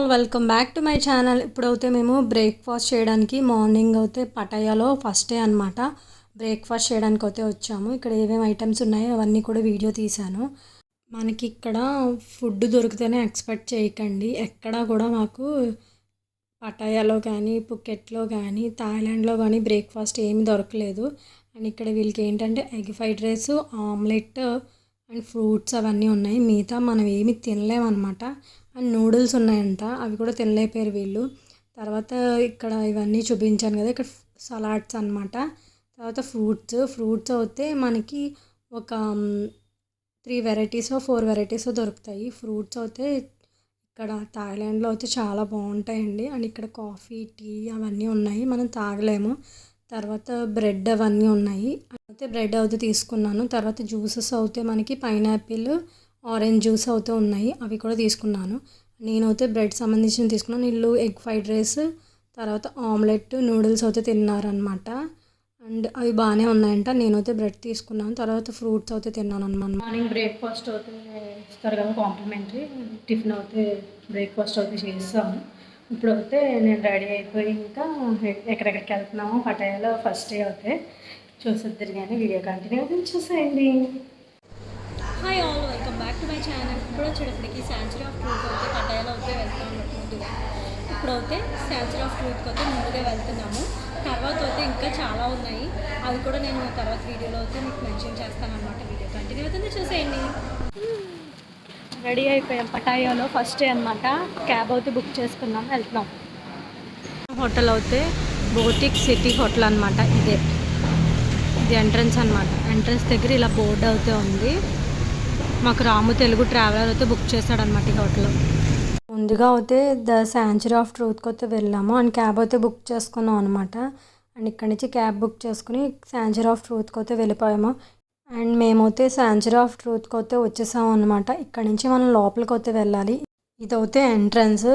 All welcome back to my channel. ఇప్పుడైతే మేము breakfast చేయడానికి మార్నింగ్ అయితే పటాయాలో ఫస్ట్ డే అనమాట. బ్రేక్ఫాస్ట్ చేయడానికి అయితే వచ్చాము. ఇక్కడ ఏమేమి ఐటమ్స్ ఉన్నాయో అవన్నీ కూడా వీడియో తీశాను. మనకి ఇక్కడ ఫుడ్ దొరికితేనే ఎక్స్పెక్ట్ చేయకండి. ఎక్కడా కూడా మాకు పటాయాలో కానీ పుకెట్లో కానీ థాయిలాండ్లో కానీ బ్రేక్ఫాస్ట్ ఏమి దొరకలేదు. అండ్ ఇక్కడ వీళ్ళకి ఏంటంటే egg fried rice, omelette and fruits అవన్నీ ఉన్నాయి. మిగతా మనం ఏమి తినలేమన్నమాట. అండ్ నూడిల్స్ ఉన్నాయంట, అవి కూడా తినలేకపోయారు వీళ్ళు. తర్వాత ఇక్కడ ఇవన్నీ చూపించాను కదా, ఇక్కడ సలాడ్స్ అనమాట. తర్వాత ఫ్రూట్స్ అయితే మనకి ఒక 3 వెరైటీస్ 4 వెరైటీస్ దొరుకుతాయి. ఫ్రూట్స్ అయితే ఇక్కడ థాయిలాండ్లో అయితే చాలా బాగుంటాయండి. అండ్ ఇక్కడ కాఫీ, టీ అవన్నీ ఉన్నాయి, మనం తాగలేము. తర్వాత బ్రెడ్ అవన్నీ ఉన్నాయి. అయితే బ్రెడ్ అయితే తీసుకున్నాను. తర్వాత జ్యూసెస్ అయితే మనకి పైనాపిల్, ఆరెంజ్ జ్యూస్ అయితే ఉన్నాయి, అవి కూడా తీసుకున్నాను. నేనైతే బ్రెడ్ సంబంధించిన తీసుకున్నాను. వీళ్ళు ఎగ్ ఫ్రైడ్ రైస్, తర్వాత ఆమ్లెట్, నూడిల్స్ అయితే తిన్నారనమాట. అండ్ అవి బాగానే ఉన్నాయంట. నేనైతే బ్రెడ్ తీసుకున్నాను. తర్వాత ఫ్రూట్స్ అయితే తిన్నాను అనమాట. మార్నింగ్ బ్రేక్ఫాస్ట్ అయితే ఇస్తారు కదా కాంప్లిమెంటరీ, టిఫిన్ అయితే బ్రేక్ఫాస్ట్ అయితే చేస్తాము. ఇప్పుడైతే నేను రెడీ అయిపోయి ఇంకా ఎక్కడెక్కడికి వెళ్తున్నామో పటాయాలో ఫస్ట్ డే అయితే చూసిద్దరు, కానీ వీడియో కంటిన్యూ అయితే చూసేయండి. Hi all, welcome back to my channel. ఇప్పుడు వచ్చేటప్పటికి శాంచురీ ఆఫ్ ట్రూత్ అయితే పటాయాలో అయితే వెళ్తాము ముందుగా. ఇప్పుడైతే శాంచురీ ఆఫ్ ట్రూత్కి అయితే ముందుగా వెళ్తున్నాము. తర్వాత అయితే ఇంకా చాలా ఉన్నాయి, అవి కూడా నేను తర్వాత వీడియోలో అయితే మీకు మెన్షన్ చేస్తాను అనమాట. వీడియో కంటిన్యూ అవుతుంది, చూసేయండి. రెడీ అయిపోయాం. పటాయాలో ఫస్ట్ డే అనమాట. క్యాబ్ అయితే బుక్ చేసుకున్నాం, వెళ్తున్నాం. హోటల్ అయితే బోటిక్ సిటీ హోటల్ అనమాట. ఇది ఎంట్రన్స్ అనమాట. ఎంట్రన్స్ దగ్గర ఇలా బోర్డు అయితే ఉంది. మాకు రాము తెలుగు ట్రావెలర్ అయితే బుక్ చేశాడనమాట ఈ హోటల్. ముందుగా అయితే ద శాంచురీ ఆఫ్ ట్రూత్కి అయితే వెళ్ళాము. అండ్ క్యాబ్ అయితే బుక్ చేసుకున్నాం అనమాట. అండ్ ఇక్కడ నుంచి క్యాబ్ బుక్ చేసుకుని శాంచురీ ఆఫ్ ట్రూత్కి అయితే వెళ్ళిపోయాము. అండ్ మేమైతే శాంచురీ ఆఫ్ ట్రూత్కి అయితే వచ్చేసాము అనమాట. ఇక్కడ నుంచి మనం లోపలికి అయితే వెళ్ళాలి. ఇదైతే ఎంట్రన్స్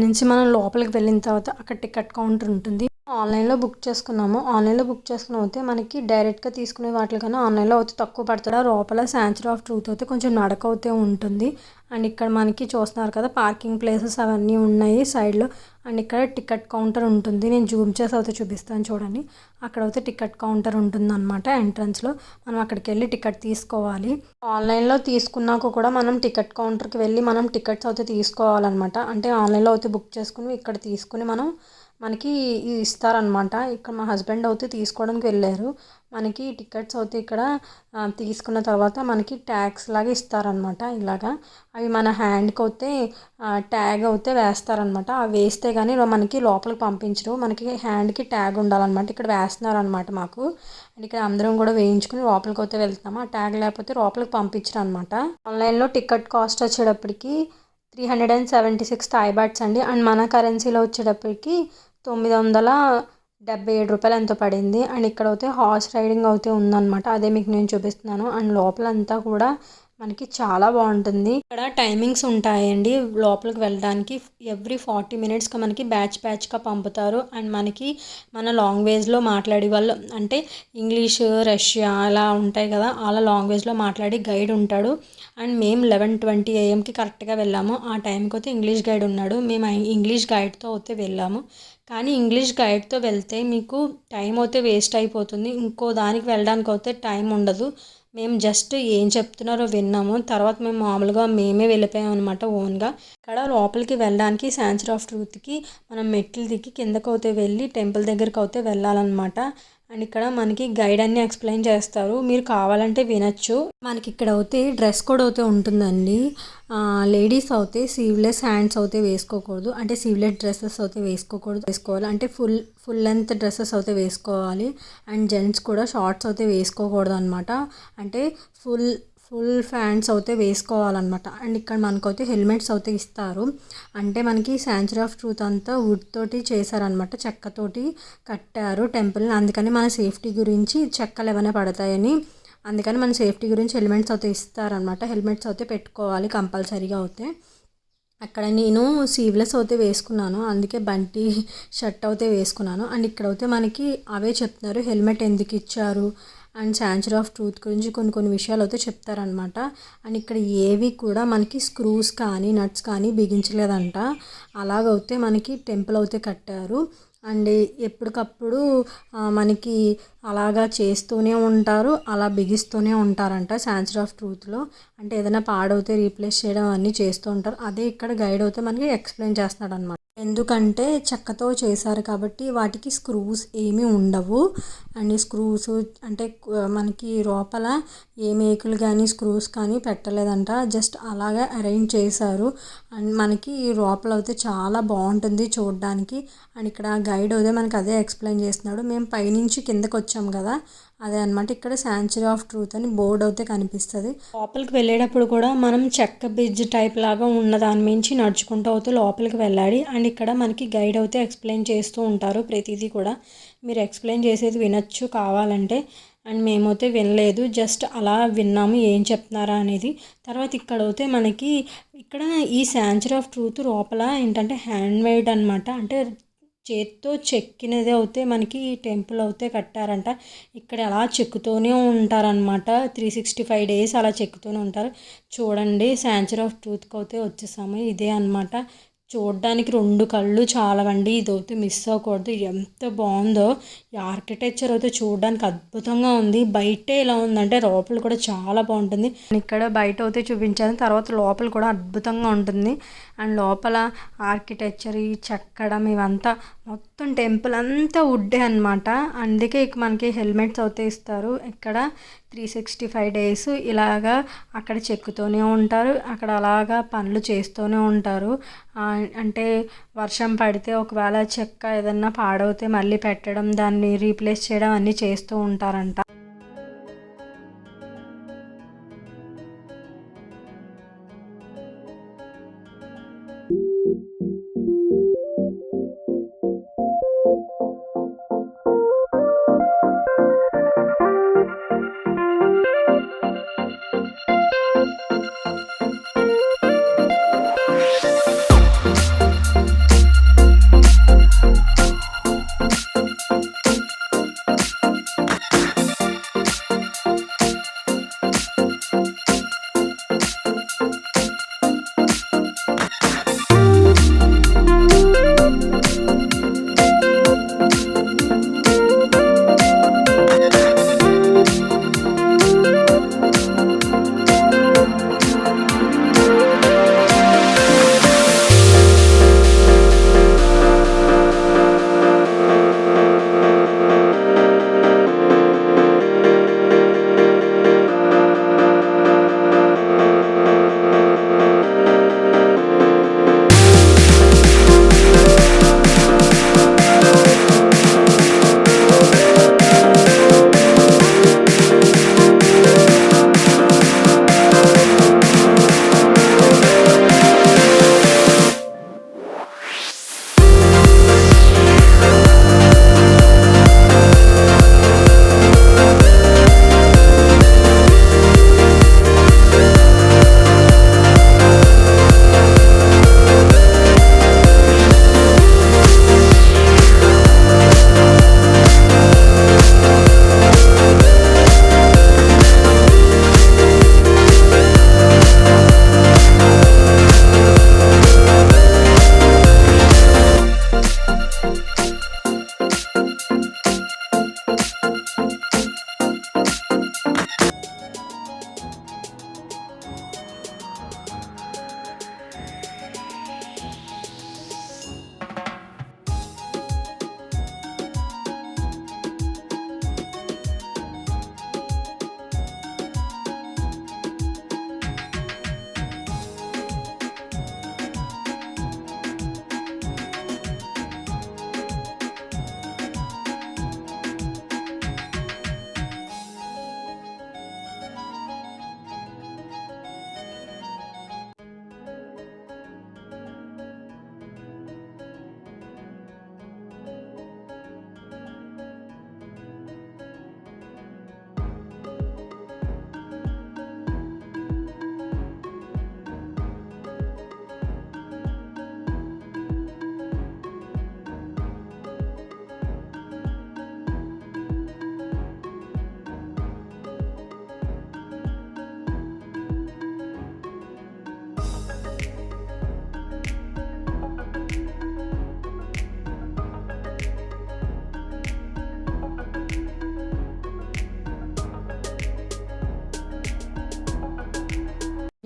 నుంచి మనం లోపలికి వెళ్ళిన తర్వాత అక్కడ టికెట్ కౌంటర్ ఉంటుంది. ఆన్లైన్లో బుక్ చేసుకున్నాము. ఆన్లైన్లో బుక్ చేసుకుని అయితే మనకి డైరెక్ట్గా తీసుకునే వాటికన్నా ఆన్లైన్లో అయితే తక్కువ పడుతుంది. లోపల శాంచురీ ఆఫ్ ట్రూత్ అయితే కొంచెం నడక అయితే ఉంటుంది. అండ్ ఇక్కడ మనకి చూస్తున్నారు కదా, పార్కింగ్ ప్లేసెస్ అవన్నీ ఉన్నాయి సైడ్లో. అండ్ ఇక్కడ టికెట్ కౌంటర్ ఉంటుంది. నేను జూమ్ చేసి అయితే చూపిస్తాను చూడండి. అక్కడ అయితే టికెట్ కౌంటర్ ఉంటుంది అనమాట. ఎంట్రన్స్లో మనం అక్కడికి వెళ్ళి టికెట్ తీసుకోవాలి. ఆన్లైన్లో తీసుకున్నాక కూడా మనం టికెట్ కౌంటర్కి వెళ్ళి మనం టికెట్స్ అయితే తీసుకోవాలన్నమాట. అంటే ఆన్లైన్లో అయితే బుక్ చేసుకుని ఇక్కడ తీసుకుని మనకి ఇస్తారనమాట. ఇక్కడ మా హస్బెండ్ అయితే తీసుకోవడానికి వెళ్ళారు. మనకి టికెట్స్ అయితే ఇక్కడ తీసుకున్న తర్వాత మనకి ట్యాగ్స్ లాగా ఇస్తారనమాట. ఇలాగా అవి మన హ్యాండ్కి అయితే ట్యాగ్ అయితే వేస్తారనమాట. అవి వేస్తే కానీ మనకి లోపలికి పంపించరు. మనకి హ్యాండ్కి ట్యాగ్ ఉండాలన్నమాట. ఇక్కడ వేస్తున్నారనమాట మాకు. అండ్ ఇక్కడ అందరం కూడా వేయించుకుని లోపలికి అయితే వెళ్తాము. ఆ ట్యాగ్ లేకపోతే లోపలికి పంపించరు అనమాట. ఆన్లైన్లో టికెట్ కాస్ట్ వచ్చేటప్పటికి 376 థాయ్ బాట్స్ అండి. అండ్ మన కరెన్సీలో వచ్చేటప్పటికి 977 రూపాయలు ఎంతో పడింది. అండ్ ఇక్కడ అయితే హార్స్ రైడింగ్ అయితే ఉందన్నమాట. అదే మీకు నేను చూపిస్తున్నాను. అండ్ లోపలంతా కూడా మనకి చాలా బాగుంటుంది. ఇక్కడ టైమింగ్స్ ఉంటాయండి లోపలికి వెళ్ళడానికి. ఎవ్రీ 40 మినిట్స్కి మనకి బ్యాచ్గా పంపుతారు. అండ్ మనకి మన లాంగ్వేజ్లో మాట్లాడే వాళ్ళు, అంటే ఇంగ్లీష్, రష్యా అలా ఉంటాయి కదా, అలా లాంగ్వేజ్లో మాట్లాడి గైడ్ ఉంటాడు. అండ్ మేము 11:20 AM కరెక్ట్గా వెళ్ళాము. ఆ టైంకి అయితే ఇంగ్లీష్ గైడ్ ఉన్నాడు. మేము ఇంగ్లీష్ గైడ్తో అయితే వెళ్ళాము. కానీ ఇంగ్లీష్ గైడ్తో వెళ్తే మీకు టైం అయితే వేస్ట్ అయిపోతుంది. ఇంకో దానికి వెళ్ళడానికి అయితే టైం ఉండదు. మేము జస్ట్ ఏం చెప్తున్నారో విన్నాము. తర్వాత మేము మామూలుగా మేమే వెళ్ళిపోయాం అనమాట ఓన్గా. ఇక్కడ లోపలికి వెళ్ళడానికి శాంచురీ ఆఫ్ ట్రూత్కి మనం మెట్లు దిగి కిందకు అయితే వెళ్ళి టెంపుల్ దగ్గరికి అయితే వెళ్ళాలన్నమాట. అండ్ ఇక్కడ మనకి గైడ్ అన్ని ఎక్స్ప్లెయిన్ చేస్తారు, మీరు కావాలంటే వినొచ్చు. మనకి ఇక్కడ అయితే డ్రెస్ కోడ్ అయితే ఉంటుందండి. లేడీస్ అయితే స్లీవ్లెస్ హ్యాండ్స్ అయితే వేసుకోకూడదు. అంటే స్లీవ్లెస్ డ్రెస్సెస్ అయితే వేసుకోవాలి. అంటే ఫుల్ లెంత్ డ్రెస్సెస్ అయితే వేసుకోవాలి. అండ్ జెంట్స్ కూడా షార్ట్స్ అయితే వేసుకోకూడదు అనమాట. అంటే ఫుల్ ఫ్యాంట్స్ అయితే వేసుకోవాలన్నమాట. అండ్ ఇక్కడ మనకైతే హెల్మెట్స్ అయితే ఇస్తారు. అంటే మనకి శాంచురీ ఆఫ్ ట్రూత్ అంతా వుడ్ తోటి చేశారనమాట, చెక్కతోటి కట్టారు టెంపుల్ని. అందుకని మన సేఫ్టీ గురించి చెక్కలు ఏమైనా పడతాయని, అందుకని మన సేఫ్టీ గురించి హెల్మెట్స్ అయితే ఇస్తారనమాట. హెల్మెట్స్ అయితే పెట్టుకోవాలి కంపల్సరీగా అయితే. అక్కడ నేను స్లీవ్లెస్ అయితే వేసుకున్నాను, అందుకే బంటి షర్ట్ అయితే వేసుకున్నాను. అండ్ ఇక్కడైతే మనకి అవే చెప్తున్నారు హెల్మెట్ ఎందుకు ఇచ్చారు అండ్ సెంచరీ ఆఫ్ ట్రూత్ గురించి కొన్ని కొన్ని విషయాలు అయితే చెప్తారనమాట. అండ్ ఇక్కడ ఏవి కూడా మనకి స్క్రూస్ కానీ నట్స్ కానీ బిగించలేదంట. అలాగైతే మనకి టెంపుల్ అయితే కట్టారు. అండ్ ఎప్పటికప్పుడు మనకి అలాగా చేస్తూనే ఉంటారు, అలా బిగిస్తూనే ఉంటారంట సెంచరీ ఆఫ్ ట్రూత్లో. అంటే ఏదైనా పాడవుతే రీప్లేస్ చేయడం అన్నీ చేస్తూ ఉంటారు. అదే ఇక్కడ గైడ్ అయితే మనకి ఎక్స్ప్లెయిన్ చేస్తున్నాడు అనమాట. ఎందుకంటే చెక్కతో చేశారు కాబట్టి వాటికి స్క్రూస్ ఏమీ ఉండవు. అండ్ స్క్రూస్ అంటే మనకి లోపల ఏ మేకులు కానీ స్క్రూస్ కానీ పెట్టలేదంట. జస్ట్ అలాగే అరేంజ్ చేశారు. అండ్ మనకి ఈ లోపల అయితే చాలా బాగుంటుంది చూడడానికి. అండ్ ఇక్కడ గైడ్ అయితే మనకి అదే ఎక్స్ప్లెయిన్ చేస్తున్నాడు. మేము పైనుంచి కిందకి వచ్చాం కదా, అదే అనమాట. ఇక్కడ సెంచరీ ఆఫ్ ట్రూత్ అని బోర్డు అయితే కనిపిస్తుంది. లోపలికి వెళ్ళేటప్పుడు కూడా మనం చెక్క బ్రిడ్జ్ టైప్ లాగా ఉన్న దాని మించి నడుచుకుంటూ అవుతూ లోపలికి వెళ్ళాలి. అండ్ ఇక్కడ మనకి గైడ్ అయితే ఎక్స్ప్లెయిన్ చేస్తూ ఉంటారు ప్రతిదీ కూడా. మీరు ఎక్స్ప్లెయిన్ చేసేది వినొచ్చు కావాలంటే. అండ్ మేమైతే వినలేదు, జస్ట్ అలా విన్నాము ఏం చెప్తున్నారా అనేది. తర్వాత ఇక్కడ అయితే మనకి ఇక్కడ ఈ సెంచరీ ఆఫ్ ట్రూత్ లోపల ఏంటంటే హ్యాండ్ మేడ్ అనమాట. అంటే చేత్తో చెక్కినది అయితే మనకి ఈ టెంపుల్ అయితే కట్టారంట. ఇక్కడ అలా చెక్కుతూనే ఉంటారనమాట. 365 days అలా చెక్కుతూనే ఉంటారు. చూడండి సెంచరీ ఆఫ్ ట్రూత్కి అయితే వచ్చేసాము. ఇదే అనమాట. చూడడానికి 2 కళ్ళు చాలవండి. ఇదైతే మిస్ అవ్వకూడదు. ఎంత బాగుందో ఈ ఆర్కిటెక్చర్ అయితే చూడడానికి అద్భుతంగా ఉంది. బయటే ఇలా ఉందంటే లోపల కూడా చాలా బాగుంటుంది. ఇక్కడ బయట అయితే చూపించాను, తర్వాత లోపల కూడా అద్భుతంగా ఉంటుంది. అండ్ లోపల ఆర్కిటెక్చర్ ఈ చెక్కడం ఇవంతా మొత్తం టెంపుల్ అంతా వుడ్డే అనమాట. అందుకే మనకి హెల్మెట్స్ అయితే ఇస్తారు. ఇక్కడ 365 days ఇలాగా అక్కడ చెక్కుతూనే ఉంటారు, అక్కడ అలాగా పనులు చేస్తూనే ఉంటారు. అంటే వర్షం పడితే ఒకవేళ చెక్క ఏదన్నా పాడవుతే మళ్ళీ పెట్టడం, దాన్ని రీప్లేస్ చేయడం అన్నీ చేస్తూ ఉంటారంట.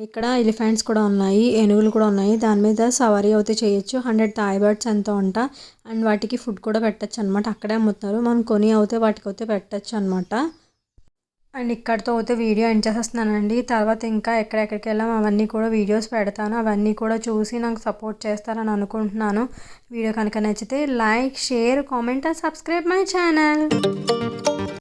ఇక్కడ ఎలిఫెంట్స్ కూడా ఉన్నాయి, ఏనుగులు కూడా ఉన్నాయి. దాని మీద సవారీ అయితే చేయొచ్చు. 100 థాయ్ బర్డ్స్ ఎంతో అంట. అండ్ వాటికి ఫుడ్ కూడా పెట్టచ్చు అనమాట. అక్కడే అమ్ముతున్నారు. మనం కొని అయితే వాటికి పెట్టచ్చు అనమాట. అండ్ ఇక్కడితో అయితే వీడియో ఎండ్ చేసేస్తున్నానండి. తర్వాత ఇంకా ఎక్కడెక్కడికి వెళ్ళాం అవన్నీ కూడా వీడియోస్ పెడతాను. అవన్నీ కూడా చూసి నాకు సపోర్ట్ చేస్తారని అనుకుంటున్నాను. వీడియో కనుక నచ్చితే like, share, comment and subscribe my channel.